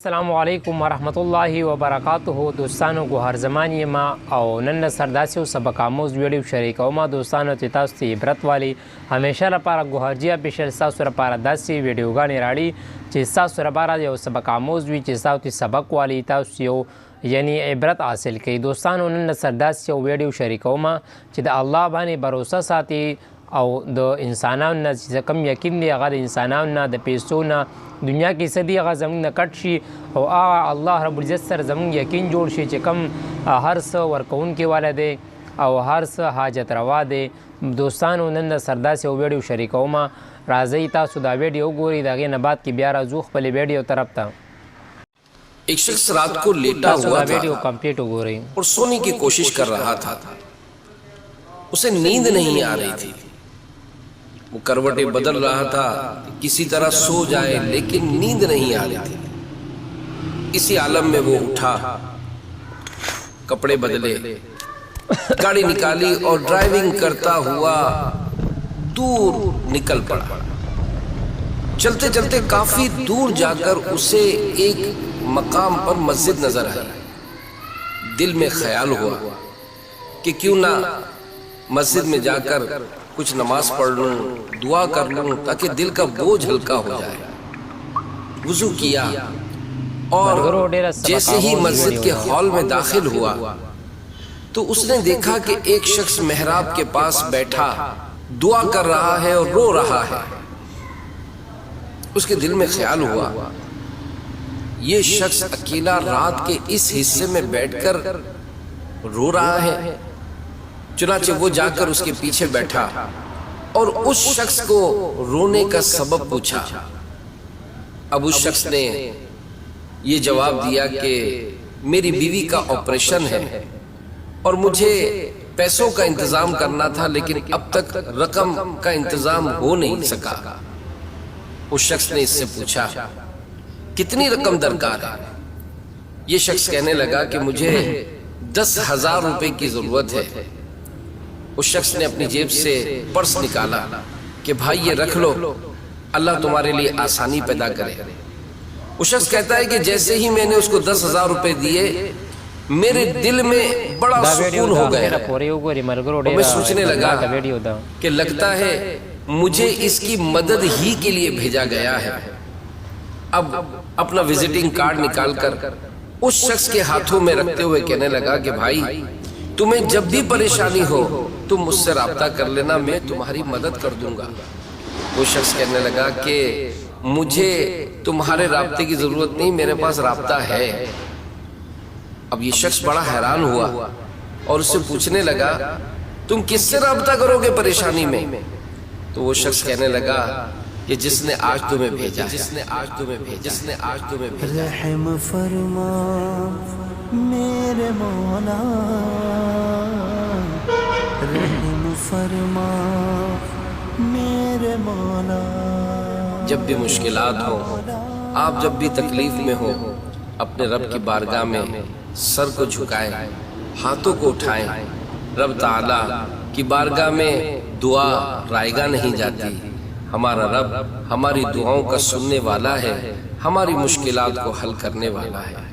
السلام علیکم ورحمۃ اللہ وبرکاتہ دوستانو گوهر زمان ما او نن سر داسې یو سبق آموز ویډیو شریکوم دوستانو چې تاسو ته عبرت والی همیشه لپاره ګوهرجي اپیشل ستاسو لپاره داسې ویډیوګانې راړي چې ستاسو لپاره یو سبق آموز وي چې ستاسو ته سبق والی تاسو یو یعنی عبرت حاصل کړئ. دوستانو نن سر داسې یو ویډیو شریکوم چې د الله باندې باور ساتي او د انسانانو نه چې کوم یقین دی هغه د انسانانو نه د پیسو نه دنیا کې څه دي هغه زموږ نه کټ شي او هغه الله رب العزت سره زموږ یقین جوړ شي چې کوم هر څه ورکوونکی والا دی او هر څه حاجت روا دی. دوستانو نن سر داسې یو ویډیو شریکوم، راځئ تاسو دا ویډیو وګورئ، د هغې نه بعد کې بیا راځو خپلې ویډیو طرف ته. ایک شخص رات کو لیٹا ہوا تھا ویڈیو کمپلیٹ وګورئ اور سونے کی کوشش کر رہا تھا. اسے نیند نہیں آ رہی تھی. وہ کروٹیں بدل رہا تھا کسی طرح سو جائے لیکن نیند نہیں آ رہی تھی. اسی عالم میں وہ اٹھا، کپڑے بدلے، گاڑی نکالی اور ڈرائیونگ کرتا ہوا دور نکل پڑا. چلتے چلتے کافی دور جا کر اسے ایک مقام پر مسجد نظر آئی. دل میں خیال ہوا کہ کیوں نہ مسجد میں جا کر کچھ نماز پڑھ لوں، دعا کر لوں تاکہ دل کا بوجھ ہلکا ہو جائے. وضو کیا اور جیسے ہی مسجد کے ہال میں داخل ہوا تو اس نے دیکھا کہ ایک شخص محراب کے پاس بیٹھا دعا کر رہا ہے اور رو رہا ہے. اس کے دل میں خیال ہوا یہ شخص اکیلا رات کے اس حصے میں بیٹھ کر رو رہا ہے. چنانچہ وہ جا کر اس کے پیچھے بیٹھا اور اس شخص کو رونے کا سبب پوچھا. اب اس شخص نے یہ جواب دیا کہ میری بیوی کا آپریشن ہے اور مجھے پیسوں کا انتظام کرنا تھا لیکن اب تک رقم کا انتظام ہو نہیں سکا. اس شخص نے اس سے پوچھا کتنی رقم درکار ہے؟ یہ شخص کہنے لگا کہ مجھے 10,000 روپے کی ضرورت ہے. اس شخص نے اپنی جیب سے پرس نکالا کہ بھائی یہ رکھ لو، اللہ تمہارے لیے آسانی پیدا کرے. وہ شخص کہتا ہے کہ جیسے ہی میں نے اس کو 10,000 روپے دیے میرے دل میں بڑا سکون ہو گیا. میں سوچنے لگا کہ لگتا ہے مجھے اس کی مدد ہی کے لیے بھیجا گیا ہے. اب اپنا وزٹنگ کارڈ نکال کر اس شخص کے ہاتھوں میں رکھتے ہوئے کہنے لگا کہ بھائی تمہیں جب بھی پریشانی ہو تم مجھ سے رابطہ کر لینا، میں تمہاری مدد کر دوں گا. وہ شخص کہنے لگا کہ مجھے تمہارے رابطے کی ضرورت نہیں، میرے پاس رابطہ ہے. اب یہ شخص بڑا حیران ہوا اور اس سے پوچھنے لگا تم کس سے رابطہ کرو گے پریشانی میں؟ تو وہ شخص کہنے لگا کہ جس نے آج تمہیں بھیجا، جس نے آج تمہیں بھیجا، جس نے آج تمہیں بھیجا. رحم فرما میرے مولا، رحم فرما میرے مولا. جب بھی مشکلات ہوں، آپ جب بھی تکلیف میں ہو، اپنے رب کی بارگاہ میں سر کو جھکائیں، ہاتھوں کو اٹھائیں. رب تعالیٰ کی بارگاہ میں دعا رائگاں نہیں جاتی. ہمارا رب ہماری دعاؤں کا سننے والا ہے، ہماری مشکلات کو حل کرنے والا ہے.